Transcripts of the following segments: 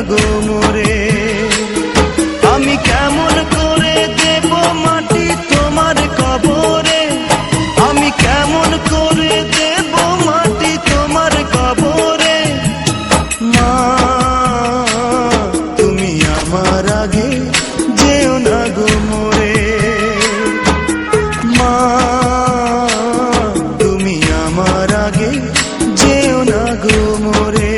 গো মোরে। আমি কেমন করে দেব মাটি তোমার কবরে, আমি কেমন করে দেব মাটি তোমার কবরে। মা তুমি আমার আগে যেও না গো মোরে। মা তুমি আমার আগে যেও না গো মোরে।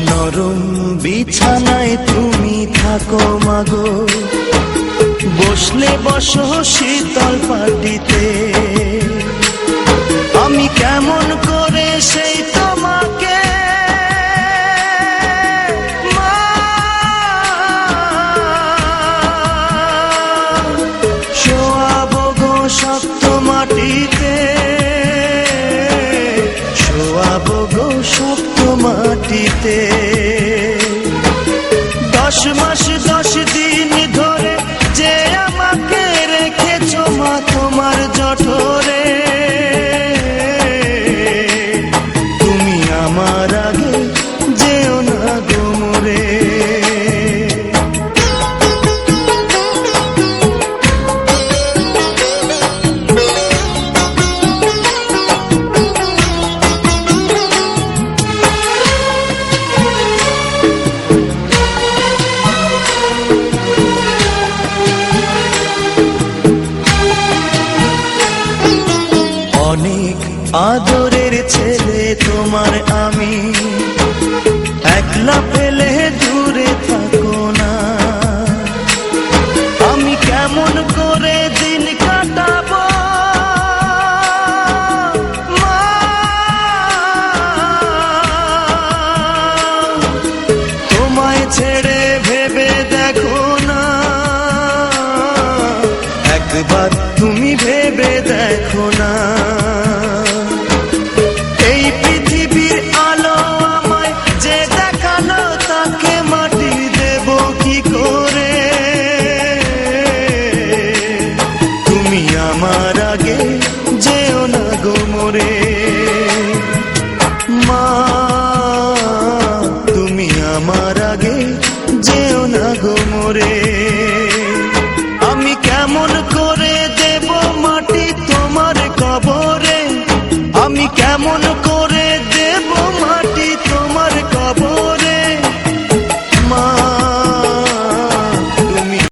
নরম বিছানায় তুমি থাকো মাগো, বসলে বসো শীতল পাটিতে। আমি কেমন করে সেই তোমাকে শোয়াবো গো শক্ত মাটিতে, শোয়াবো গো শক্ত মাটিতে। 10 মাস 10 দিন ধরে যে আমাকে রেখেছো মা তোমার জঠরে। তুমি আমার আগে যেও না গো মোরে। অনেক আদরের ছেলে তোমার আমি, একলা ফেলে দূরে থাকো না। আমি কেমন করে দিন কাটাবো মা, তোমায় ছেড়ে ভেবে দেখো না। একবার তুমি ভেবে দেখো না। এই পৃথিবীর আলো আমায় যে দেখালো, তাকে মাটি দেব কি করে। তুমি আমার আগে যেও না গো মোরে। মা তুমি আমার আগে যেও না গো মোরে। আমি কেমন করে দেব মাটি তোমার কবরে, আমি কেমন